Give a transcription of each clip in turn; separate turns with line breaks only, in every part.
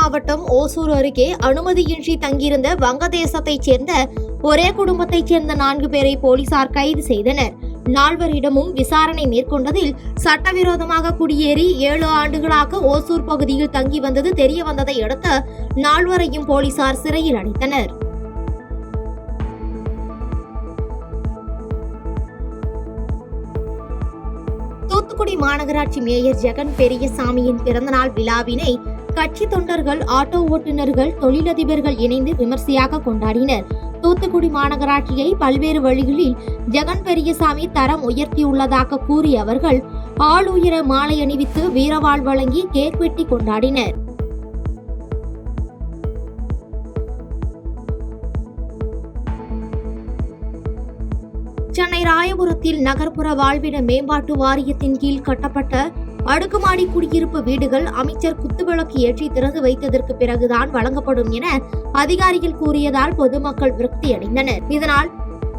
மாவட்டம் ஓசூர் அருகே அனுமதியின்றி தங்கியிருந்த வங்கதேசத்தைச் சேர்ந்த ஒரே குடும்பத்தைச் சேர்ந்த 4 பேரை போலீசார் கைது செய்தனர். 4வரிடமும் விசாரணை மேற்கொண்டதில் சட்டவிரோதமாக குடியேறி 7 ஆண்டுகளாக ஓசூர் பகுதியில் தங்கி வந்தது தெரிய வந்ததை அடுத்து 4வரையும் போலீசார் சிறையில் அடைத்தனர். தூத்துக்குடி மாநகராட்சி மேயர் ஜெகன் பெரியசாமியின் பிறந்தநாள் விழாவினை கட்சி தொண்டர்கள், ஆட்டோ ஓட்டுநர்கள், தொழிலதிபர்கள் இணைந்து விமர்சையாக கொண்டாடினர். தூத்துக்குடி மாநகராட்சியை பல்வேறு வழிகளில் ஜெகன் பெரியசாமி தரம் உயர்த்தியுள்ளதாக கூறிய அவர்கள் ஆளுயர மாலை அணிவித்து வீரவாள் வழங்கி கேக் வெட்டி கொண்டாடினர். சென்னை ராயபுரத்தில் நகர்ப்புற வாழ்விட மேம்பாட்டு வாரியத்தின் கீழ் கட்டப்பட்ட அடுக்குமாடி குடியிருப்பு வீடுகள் அமைச்சர் குத்துவிளக்கு ஏற்றி திறந்து வைத்ததற்கு பிறகுதான் வழங்கப்படும் என அதிகாரிகள் கூறியதால் பொதுமக்கள் விரக்தி அடைந்தனர். இதனால்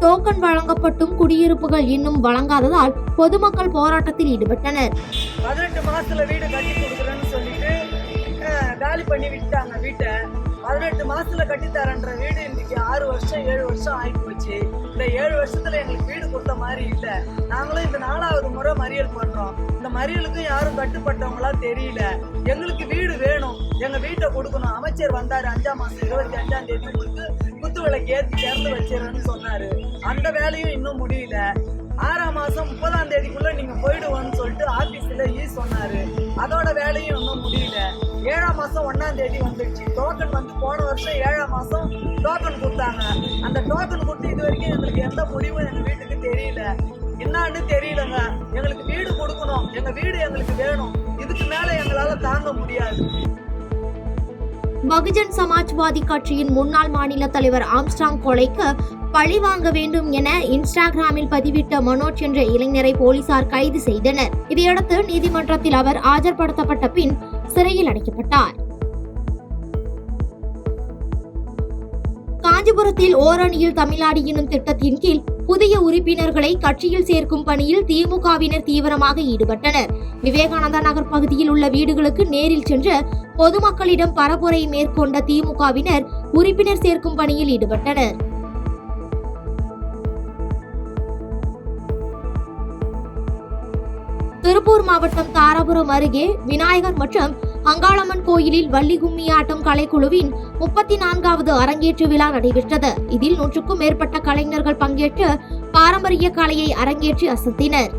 டோக்கன் வழங்கப்பட்டும் குடியிருப்புகள் இன்னும் வழங்காததால் பொதுமக்கள் போராட்டத்தில் ஈடுபட்டனர்.
18 மாசத்துல வீடு கட்டி கொடுக்குறேன்னு சொல்லிட்டு காலி பண்ணி விட்டாங்க. வீட்டை 18 மாசத்துல கட்டித்தரன்ற வீடு இன்னைக்கு 6 வருஷம் 7 வருஷம் ஆகி போச்சு. இந்த 7 வருஷத்துல எங்களுக்கு வீடு கொடுத்த மாதிரி இல்லை. நாங்களும் இந்த 4வது முறை மறியல் பண்றோம். இந்த மறியலுக்கும் யாரும் கட்டுப்பட்டவங்களா தெரியல. எங்களுக்கு வீடு வேணும், எங்க வீட்டை கொடுக்கணும். அமைச்சர் வந்தாரு 5ஆம் மாசம் 25ஆம் தேதி உங்களுக்கு குத்துவிளக்கு ஏற்றி திறந்து வச்சிடறேன்னு சொன்னாரு. அந்த வேலையும் இன்னும் முடியல. 6ஆம் மாசம் 30ஆம் தேதிக்குள்ள நீங்க போயிடுவோன்னு சொல்லிட்டு ஆபீஸ்ல சொன்னாரு. அதோட வேலையும் இன்னும் முடியல. 7ஆம் மாசம் 1ஆம் தேதி வந்துடுச்சு. டோக்கன் வந்து போன வருஷம் 7ஆம் மாசம் டோக்கன் கொடுத்தாங்க. அந்த டோக்கன் கொடுத்து இது வரைக்கும் எங்களுக்கு எந்த முடிவும் எங்க வீட்டுக்கு தெரியல. என்னன்னு தெரியலங்க. எங்களுக்கு வீடு கொடுக்கணும், எங்க வீடு எங்களுக்கு வேணும். இதுக்கு மேல எங்களால தாங்க முடியாது.
பகுஜன் சமாஜ்வாதி கட்சியின் முன்னாள் மாநில தலைவர் ஆம்ஸ்ட்ராங் கொலைக்கு பழி வாங்க வேண்டும் என இன்ஸ்டாகிராமில் பதிவிட்ட மனோஜ் என்ற இளைஞரை போலீசார் கைது செய்தனர். இதையடுத்து நீதிமன்றத்தில் அவர் ஆஜர்படுத்தப்பட்ட பின் சிறையில் அடைக்கப்பட்டார். காஞ்சிபுரத்தில் ஓரணியில் தமிழ்நாடு எனும் திட்டத்தின் கீழ் புதிய உறுப்பினர்களை கட்சியில் சேர்க்கும் பணியில் திமுகவினர் தீவிரமாக ஈடுபட்டனர். விவேகானந்தா நகர் பகுதியில் உள்ள வீடுகளுக்கு நேரில் சென்று பொதுமக்களிடம் பரப்புரை மேற்கொண்ட திமுகவினர் உறுப்பினர் சேர்க்கும் பணியில் ஈடுபட்டனர். திருப்பூர் மாவட்டம் தாராபுரம் அருகே விநாயகர் மற்றும் அங்காளம்மன் கோயிலில் வள்ளி கும்மி ஆட்டம் கலைக்குழுவின் 34வது அரங்கேற்று விழா நடைபெற்றது. இதில் 100க்கும் மேற்பட்ட கலைஞர்கள் பங்கேற்று பாரம்பரிய கலையை அரங்கேற்றி அசத்தினர்.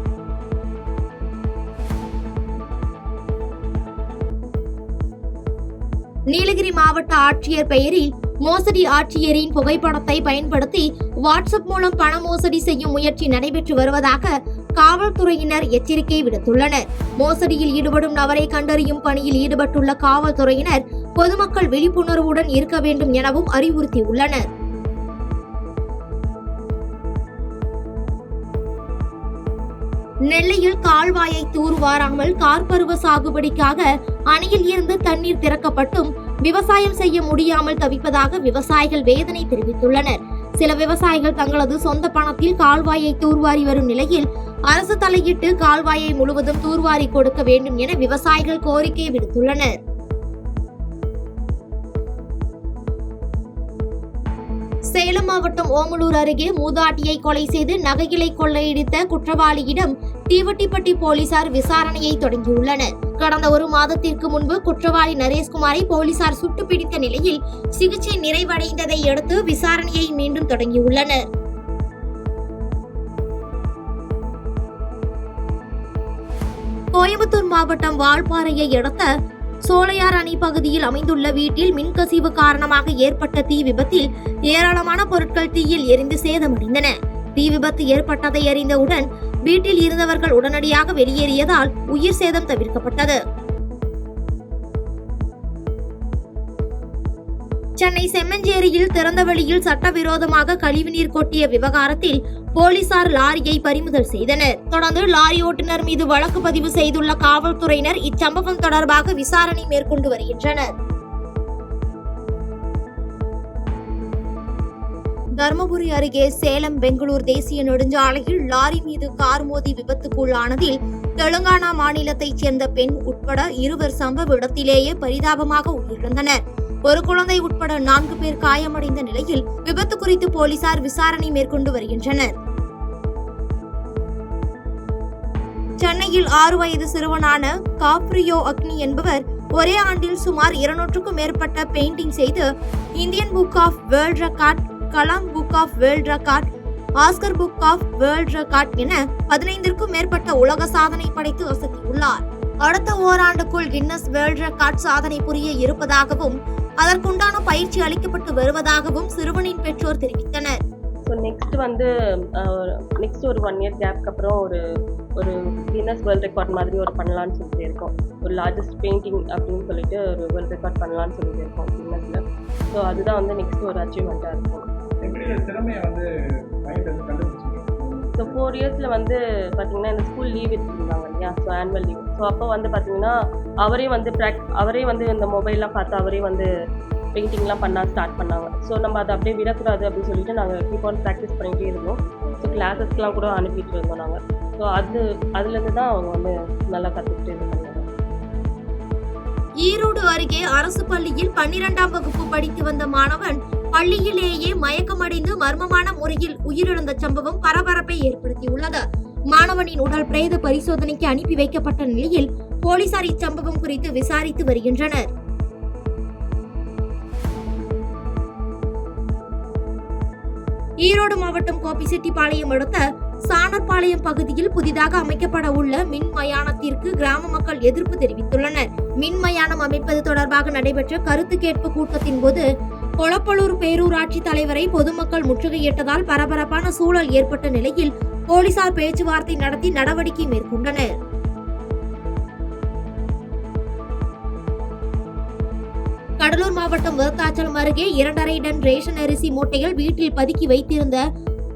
நீலகிரி மாவட்ட ஆட்சியர் பெயரில் மோசடி ஆட்சியரின் புகைப்படத்தை பயன்படுத்தி வாட்ஸ்அப் மூலம் பண மோசடி செய்யும் முயற்சி நடைபெற்று வருவதாக காவல்துறையினர் எச்சரிக்கை விடுத்துள்ளனர். மோசடியில் ஈடுபடும் நபரை கண்டறியும் பணியில் ஈடுபட்டுள்ள காவல்துறையினர் பொதுமக்கள் விழிப்புணர்வுடன் இருக்க வேண்டும் எனவும் அறிவுறுத்தியுள்ளனர். நெல்லையில் கால்வாயை தூர்வாராமல் கார்பருவ சாகுபடிக்காக அணையில் இருந்து தண்ணீர் திறக்கப்பட்டும் விவசாயம் செய்ய முடியாமல் தவிப்பதாக விவசாயிகள் வேதனை தெரிவித்துள்ளனர். சில விவசாயிகள் தங்களது சொந்த பணத்தில் கால்வாயை தூர்வாரி வரும் நிலையில் அரசு தலையிட்டு கால்வாயை முழுவதும் தூர்வாரி கொடுக்க வேண்டும் என விவசாயிகள் கோரிக்கை விடுத்துள்ளனர். சேலம் மாவட்டம் ஓமலூர் அருகே மூதாட்டியை கொலை செய்து நகைகளை கொள்ளையடித்த குற்றவாளியிடம் தீவட்டிப்பட்டி போலீசார் விசாரணையை தொடங்கியுள்ளனர். கடந்த 1 மாதத்திற்கு முன்பு குற்றவாளி நரேஷ்குமாரை போலீசார் சுட்டுப்பிடித்த நிலையில் சிகிச்சை நிறைவடைந்ததை அடுத்து விசாரணையை மீண்டும் தொடங்கியுள்ளனர். கோயம்புத்தூர் மாவட்டம் வால்பாறையை அடுத்த சோலையார் அணை பகுதியில் அமைந்துள்ள வீட்டில் மின்கசிவு காரணமாக ஏற்பட்ட தீ விபத்தில் ஏராளமான பொருட்கள் தீயில் எரிந்து சேதமடைந்தன. தீ விபத்து ஏற்பட்டதை அறிந்தவுடன் வீட்டில் இருந்தவர்கள் உடனடியாக வெளியேறியதால் உயிர் சேதம் தவிர்க்கப்பட்டது. சென்னை செம்மஞ்சேரியில் திறந்தவெளியில் சட்டவிரோதமாக கழிவுநீர் கொட்டிய விவகாரத்தில் போலீசார் லாரியை பறிமுதல் செய்தனர். தொடர்ந்து லாரி ஓட்டுநர் மீது வழக்கு பதிவு செய்துள்ள காவல்துறையினர் இச்சம்பவம் தொடர்பாக விசாரணை மேற்கொண்டு வருகின்றனர். தருமபுரி அருகே சேலம் பெங்களூர் தேசிய நெடுஞ்சாலையில் லாரி மீது கார் மோதி விபத்துக்குள்ளானதில் தெலுங்கானா மாநிலத்தைச் சேர்ந்த பெண் உட்பட 2 சம்பவ இடத்திலேயே பரிதாபமாக உயிரிழந்தனர். ஒரு குழந்தை உட்பட 4 பேர் காயமடைந்த நிலையில் விபத்து குறித்து போலீசார் விசாரணை மேற்கொண்டு வருகின்றனர். சென்னையில் 6 வயது சிறுவனான காப்ரியோ அக்னி என்பவர் ஒரே ஆண்டில் சுமார் 200க்கும் மேற்பட்ட பெயிண்டிங் செய்து Indian book of world record, Kalam book of world record, Oscar book of world record என 15க்கும் மேற்பட்ட உலக சாதனை படைத்து அசத்தியுள்ளார். அடுத்த ஓராண்டுக்குள் கின்னஸ் வேர்ல்ட் ரெக்கார்ட் சாதனை புரிய இருப்பதாகவும் அதற்குண்டான பயிற்சி அளிக்கப்பட்டு வருவதாகவும் சிறுவனின் பெற்றோர் தெரிவித்தனர்.
நெக்ஸ்ட் ஒரு 1 இயர் கேப்க்கு அப்புறம் ஒரு கின்னஸ் வேர்ல்ட் ரெக்கார்ட் மாதிரி ஒரு பண்ணலான்னு சொல்லிட்டு இருக்கோம். ஒரு லார்ஜஸ்ட் பெயிண்டிங் அப்படின்னு சொல்லிட்டு ஒரு வேர்ல்ட் ரெக்கார்ட் பண்ணலான்னு சொல்லிட்டு இருக்கோம் கின்னஸ்ல. ஸோ அதுதான் நெக்ஸ்ட் ஒரு அச்சீவ்மெண்ட்டாக இருக்கும். ஸோ 4 இயர்ஸில் பார்த்தீங்கன்னா இந்த ஸ்கூல் லீவ் எடுத்துருந்தாங்க இல்லையா, ஸோ ஆனுவல் லீவ். ஸோ அப்போ பார்த்தீங்கன்னா அவரே இந்த மொபைல்லாம் பார்த்து அவரே பெயிண்டிங்லாம் பண்ண ஸ்டார்ட் பண்ணாங்க. ஸோ நம்ம அதை அப்படியே விடக்கூடாது அப்படின்னு சொல்லிட்டு நாங்கள் கீப் ஆன் ப்ராக்டிஸ் பண்ணிகிட்டே இருந்தோம். ஸோ கிளாஸஸ்க்கெலாம் கூட அனுப்பிட்டு இருந்தோம் நாங்கள். ஸோ அதுலேருந்து தான் அவங்க நல்லா கற்றுக்கிட்டு இது பண்ணாங்க.
ஈரோடு அருகே அரசு பள்ளியில் 12ஆம் வகுப்பு படித்து வந்த மாணவன் பள்ளியிலேயே மயக்கமடைந்து மர்மமான முறையில் உயிரிழந்த சம்பவம் பரபரப்பை ஏற்படுத்தியுள்ளது. மாணவனின் உடல் பிரேத பரிசோதனைக்கு அனுப்பி வைக்கப்பட்ட நிலையில் போலீசார் இச்சம்பவம் குறித்து விசாரித்து வருகின்றனர். ஈரோடு மாவட்டம் கோபிசெட்டிப்பாளையம் அடுத்த சாணர்பாளையம் பகுதியில் புதிதாக அமைக்கப்பட உள்ள மின் மயானத்திற்கு கிராம மக்கள் எதிர்ப்பு தெரிவித்துள்ளனர். மின் மயானம் அமைப்பது தொடர்பாக நடைபெற்ற கருத்து கேட்பு கூட்டத்தின் போது கொளப்பலூர் பேரூராட்சி தலைவரை பொதுமக்கள் முற்றுகையிட்டதால் பரபரப்பான சூழல் ஏற்பட்ட நிலையில் போலீசார் பேச்சுவார்த்தை நடத்தி நடவடிக்கை மேற்கொண்டனர். கடலூர் மாவட்டம் விருத்தாச்சலம் அருகே 2.5 டன் ரேஷன் அரிசி மூட்டைகள் வீட்டில் பதுக்கி வைத்திருந்த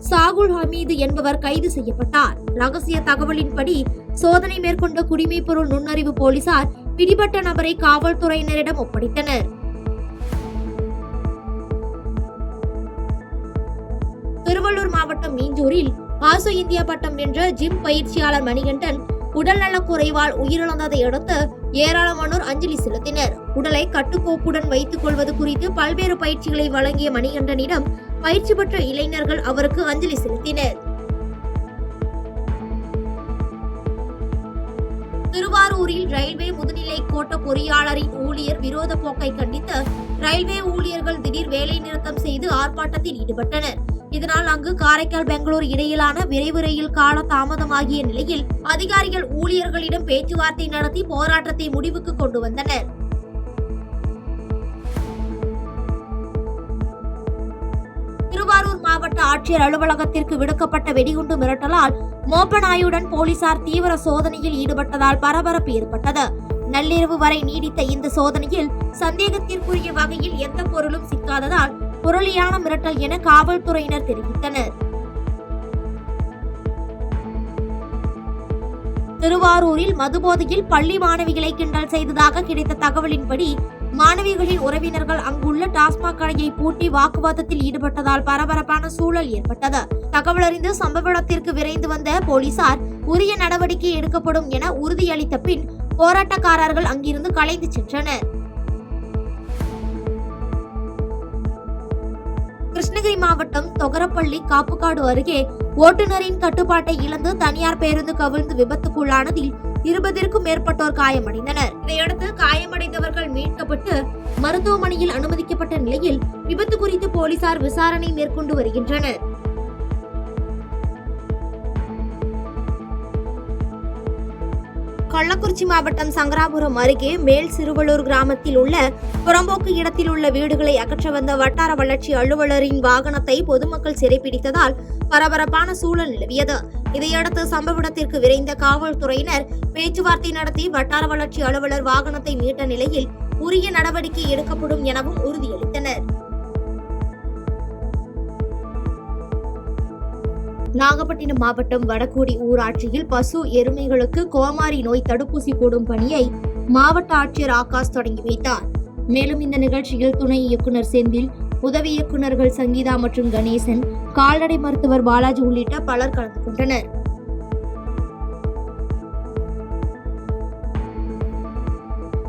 சாகுல் ஹமீது என்பவர் கைது செய்யப்பட்டார். ரகசிய தகவலின்படி சோதனை மேற்கொண்ட குடிமைப்பொருள் நுண்ணறிவு போலீசார் பிடிபட்ட நபரை காவல்துறையினரிடம் ஒப்படைத்தனர். திருவள்ளூர் மாவட்டம் மீஞ்சூரில் ஆசோ இந்தியா பட்டம் வென்ற ஜிம் பயிற்சியாளர் மணிகண்டன் உடல்நலக் குறைவால் உயிரிழந்ததை அடுத்து ஏராளமானோர் அஞ்சலி செலுத்தினர். உடலை கட்டுக்கோப்புடன் வைத்துக் கொள்வது குறித்து பல்வேறு பயிற்சிகளை வழங்கிய மணிகண்டனிடம் பயிற்சி பெற்ற இளைஞர்கள் அவருக்கு அஞ்சலி செலுத்தினர். திருவாரூரில் ரயில்வே முதுநிலை கோட்ட பொறியாளரின் ஊழியர் விரோத போக்கை கண்டித்து ரயில்வே ஊழியர்கள் திடீர் வேலை நிறுத்தம் செய்து ஆர்ப்பாட்டத்தில் ஈடுபட்டனர். இதனால் அங்கு காரைக்கால் பெங்களூர் இடையிலான விரைவு ரயில் கால தாமதமாகிய நிலையில் அதிகாரிகள் ஊழியர்களிடம் பேச்சுவார்த்தை நடத்தி போராட்டத்தை முடிவுக்கு கொண்டு வந்தனர். திருவாரூர் மாவட்ட ஆட்சியர் அலுவலகத்திற்கு விடுக்கப்பட்ட வெடிகுண்டு மிரட்டலால் மோப்பநாயுடன் போலீசார் தீவிர சோதனையில் ஈடுபட்டதால் பரபரப்பு ஏற்பட்டது. நள்ளிரவு வரை நீடித்த இந்த சோதனையில் சந்தேகத்திற்குரிய வகையில் எந்த பொருளும் சிக்காததால் புரளியான மிரட்டல் என காவல்துறையினர் தெரிவித்தனர். திருவாரூரில் மதுபோதையில் பள்ளி மாணவிகளை கிண்டல் செய்ததாக கிடைத்த தகவலின்படி மாணவிகளின் உறவினர்கள் அங்குள்ள டாஸ்மாக் கடையை பூட்டி வாக்குவாதத்தில் ஈடுபட்டதால் பரபரப்பான சூழல் ஏற்பட்டது. தகவல் அறிந்து சம்பவ இடத்திற்கு விரைந்து வந்த போலீசார் உரிய நடவடிக்கை எடுக்கப்படும் என உறுதியளித்த பின் போராட்டக்காரர்கள் அங்கிருந்து கலைந்து சென்றனர். கிருஷ்ணகிரி மாவட்டம் தொகரப்பள்ளி காப்புக்காடு அருகே ஓட்டுநரின் கட்டுப்பாட்டை இழந்து தனியார் பேருந்து கவிழ்ந்து விபத்துக்குள்ளானதில் 20க்கும் மேற்பட்டோர் காயமடைந்தனர். இதையடுத்து காயமடைந்தவர்கள் மீட்கப்பட்டு மருத்துவமனையில் அனுமதிக்கப்பட்ட நிலையில் விபத்து குறித்து போலீசார் விசாரணை மேற்கொண்டு வருகின்றனர். கள்ளக்குறிச்சி மாவட்டம் சங்கராபுரம் அருகே மேல் சிறுவலூர் கிராமத்தில் உள்ள புறம்போக்கு இடத்தில் உள்ள வீடுகளை அகற்ற வந்த வட்டார வளர்ச்சி அலுவலரின் வாகனத்தை பொதுமக்கள் சிறைப்பிடித்ததால் பரபரப்பான சூழல் நிலவியது. இதையடுத்து சம்பவ இடத்திற்கு விரைந்த காவல்துறையினர் பேச்சுவார்த்தை நடத்தி வட்டார வளர்ச்சி அலுவலர் வாகனத்தை மீட்ட நிலையில் உரிய நடவடிக்கை எடுக்கப்படும் எனவும் உறுதியளித்தனர். நாகப்பட்டினம் மாவட்டம் வடக்கூடி ஊராட்சியில் பசு எருமைகளுக்கு கோமாரி நோய் தடுப்பூசி போடும் பணியை மாவட்ட ஆட்சியர் ஆகாஷ் தொடங்கி வைத்தார். மேலும் இந்த நிகழ்ச்சியில் துணை இயக்குநர் செந்தில், உதவி இயக்குநர்கள் சங்கீதா மற்றும் கணேசன், கால்நடை மருத்துவர் பாலாஜி உள்ளிட்ட பலர் கலந்து கொண்டனர்.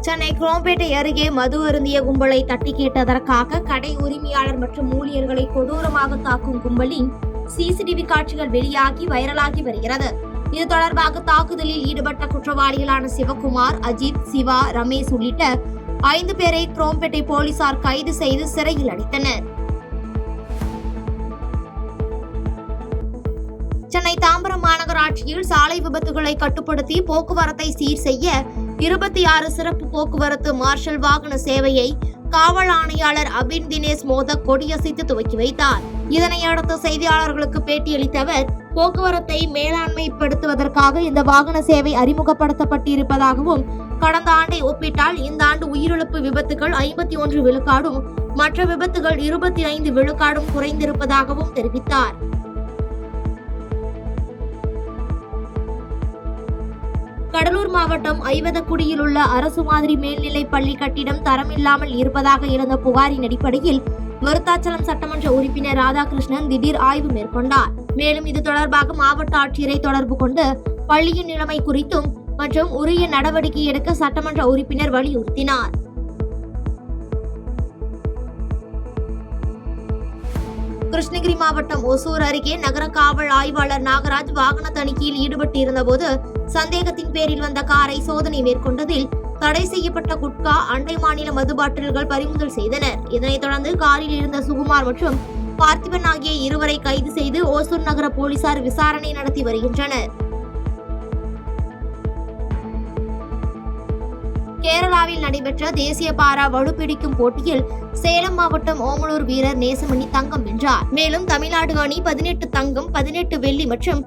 சென்னை குரோம்பேட்டை அருகே மது அருந்திய கும்பலை தட்டி கேட்டதற்காக கடை உரிமையாளர் மற்றும் ஊழியர்களை கொடூரமாக தாக்கும் கும்பலின் சிசிடிவி காட்சிகள் வெளியாகி வைரலாகி வருகிறது. இது தொடர்பாக தாக்குதலில் ஈடுபட்ட குற்றவாளிகளான சிவகுமார், அஜித், சிவா, ரமேஷ் உள்ளிட்ட 5 பேரை குரோம்பேட்டை போலீசார் கைது செய்து சிறையில் அடைத்தனர். சென்னை தாம்பரம் மாநகராட்சியில் சாலை விபத்துகளை கட்டுப்படுத்தி போக்குவரத்தை சீர் செய்ய 26 சிறப்பு போக்குவரத்து மார்ஷல் வாகன சேவையை காவல் ஆணையாளர் அபின் தினேஷ் மோதக் கொடியசைத்து துவக்கி வைத்தார். இதனையடுத்து செய்தியாளர்களுக்கு பேட்டியளித்த அவர், போக்குவரத்தை மேலாண்மைப்படுத்துவதற்காக இந்த வாகன சேவை அறிமுகப்படுத்தப்பட்டிருப்பதாகவும், கடந்த ஆண்டை ஒப்பிட்டால் இந்த ஆண்டு உயிரிழப்பு விபத்துகள் 51 விழுக்காடும் மற்ற விபத்துகள் 25 விழுக்காடும் குறைந்திருப்பதாகவும் தெரிவித்தார். கடலூர் மாவட்டம் ஐவதக்குடியில் உள்ள அரசு மாதிரி மேல்நிலை பள்ளி கட்டிடம் தரமில்லாமல் இருப்பதாக எழுந்த புகாரின் அடிப்படையில் விருத்தாச்சலம் சட்டமன்ற உறுப்பினர் ராதாகிருஷ்ணன் திடீர் ஆய்வு மேற்கொண்டார். மேலும் இது தொடர்பாக மாவட்ட ஆட்சியரை தொடர்பு கொண்டு பள்ளியின் நிலைமை குறித்தும் மற்றும் உரிய நடவடிக்கை எடுக்க சட்டமன்ற உறுப்பினர் வலியுறுத்தினார். கிருஷ்ணகிரி மாவட்டம் ஒசூர் அருகே நகர காவல் ஆய்வாளர் நாகராஜ் வாகன தணிக்கையில் ஈடுபட்டிருந்த போது சந்தேகத்தின் பேரில் வந்த காரை சோதனை மேற்கொண்டதில் தடை செய்யப்பட்ட குட்கா, அண்டை மாநில மது பாட்டில்கள் பறிமுதல் செய்தனர். இதனைத் தொடர்ந்து காரில் இருந்த சுகுமார் மற்றும் பார்த்திபன் ஆகிய இருவரை கைது செய்து ஓசூர் நகர போலீசார் விசாரணை நடத்தி வருகின்றனர். கேரளாவில் நடைபெற்ற தேசிய பாரா வலுப்பிடிக்கும் போட்டியில் சேலம் மாவட்டம் ஓமலூர் வீரர் நேசமணி தங்கம் வென்றார். மேலும் தமிழ்நாடு அணி 18 தங்கம், 18 வெள்ளி மற்றும்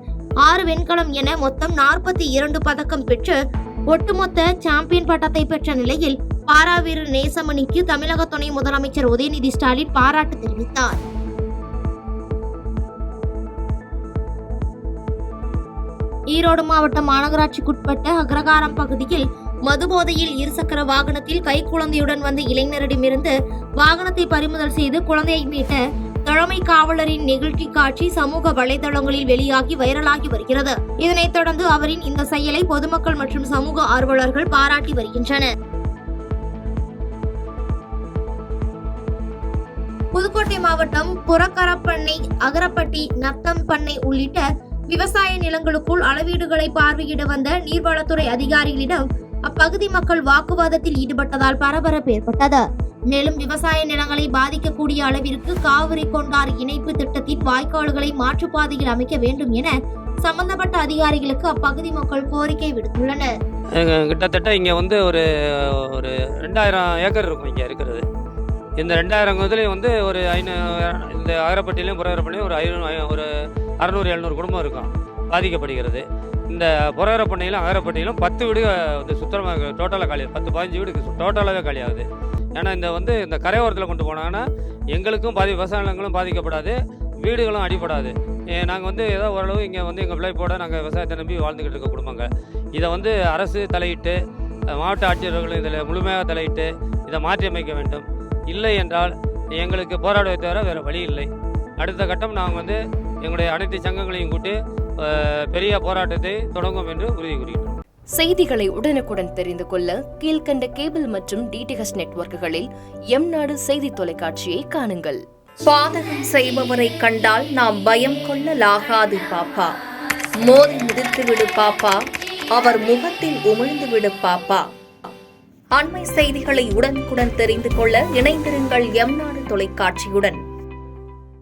6 வெண்கலம் என மொத்தம் 42 பதக்கம் பெற்று ஒட்டுமொத்த சாம்பியன் பட்டத்தை பெற்ற நிலையில் பாரா வீரர் நேசமணிக்கு தமிழக துணை முதலமைச்சர் உதயநிதி ஸ்டாலின் பாராட்டு தெரிவித்தார். ஈரோடு மாவட்டம் மாநகராட்சிக்குட்பட்ட அக்ரகாரம் பகுதியில் மதுபோதையில் இருசக்கர வாகனத்தில் கைக்குழந்தையுடன் வந்த இளைஞரிடமிருந்து வாகனத்தை பறிமுதல் செய்து குழந்தையை மீட்ட தலைமை காவலரின் நிகழ்ச்சி காட்சி சமூக வலைதளங்களில் வெளியாகி வைரலாகி வருகிறது. இதனைத் தொடர்ந்து அவரின் இந்த செயலை பொதுமக்கள் மற்றும் சமூக ஆர்வலர்கள் பாராட்டி வருகின்றனர். புதுக்கோட்டை மாவட்டம் புறக்கரப்பண்ணை, அகரப்பட்டி, நத்தம்பண்ணை உள்ளிட்ட விவசாய நிலங்களுக்குள் அளவீடுகளை பார்வையிட வந்த நீர்வளத்துறை அதிகாரிகளிடம் அப்பகுதி மக்கள் வாக்குவாதத்தில் ஈடுபட்டதால் பரபரப்பு ஏற்பட்டது. மேலும் விவசாய நிலங்களை பாதிக்கக்கூடிய அளவிற்கு காவிரி கொண்டார் இணைப்பு திட்டத்தின் வாய்க்கால்களை மாற்றுப்பாதையில் அமைக்க வேண்டும் என சம்பந்தப்பட்ட அதிகாரிகளுக்கு அப்பகுதி மக்கள் கோரிக்கை விடுத்துள்ளனர்.
கிட்டத்தட்ட இங்கே வந்து ஒரு 2000 ஏக்கர் இருக்கும் இங்கே இருக்கிறது. இந்த 2000 ஒரு இந்த அகரப்பட்டியிலையும் புறவரப்பண்ணையும் ஒரு 600-700 குடும்பம் இருக்கும் பாதிக்கப்படுகிறது. இந்த புறவரப்பண்ணையிலும் அகரப்பட்டியிலும் 10 வீடு சுத்தமாக டோட்டலாக காலியாகுது. 10-15 வீடு டோட்டலாகவே காலியாகுது. ஏன்னா இந்த கரையோரத்தில் கொண்டு போனாங்கன்னா எங்களுக்கும் விவசாய நிலங்களும் பாதிக்கப்படாது, வீடுகளும் அடிபடாது. நாங்கள் ஏதோ ஓரளவு இங்கே எங்கள் பிள்ளைப்போட நாங்கள் விவசாயத்தை நம்பி வாழ்ந்துக்கிட்டு இருக்க குடும்பங்க. இதை அரசு தலையிட்டு, மாவட்ட ஆட்சியர்களும் இதில் முழுமையாக தலையிட்டு இதை மாற்றி அமைக்க வேண்டும். இல்லை என்றால் எங்களுக்கு போராடுவதை தவிர வேறு வழி இல்லை. அடுத்த கட்டம் நாங்கள் எங்களுடைய அனைத்து சங்கங்களையும் கூட்டி பெரிய போராட்டத்தை தொடங்கும் என்று உறுதி கூறுகிறோம்.
செய்திகளை உடனுக்குடன் தெரிந்து கொள்ள கீழ்கண்ட கேபிள் மற்றும் டிடிஹெச் நெட்வொர்க்குகளில் எம்நாடு செய்தி தொலைக்காட்சியை காணுங்கள். பாதகம் செய்பவரை கண்டால் நாம் பயம் கொள்ளலாகாது பாப்பா. மோதி மிதித்து விடு பாப்பா, அவர் முகத்தில் உமிழ்ந்து விடு பாப்பா. அண்மை செய்திகளை உடனுக்குடன் தெரிந்து கொள்ள இணைந்திருங்கள் எம்நாடு தொலைக்காட்சியுடன்.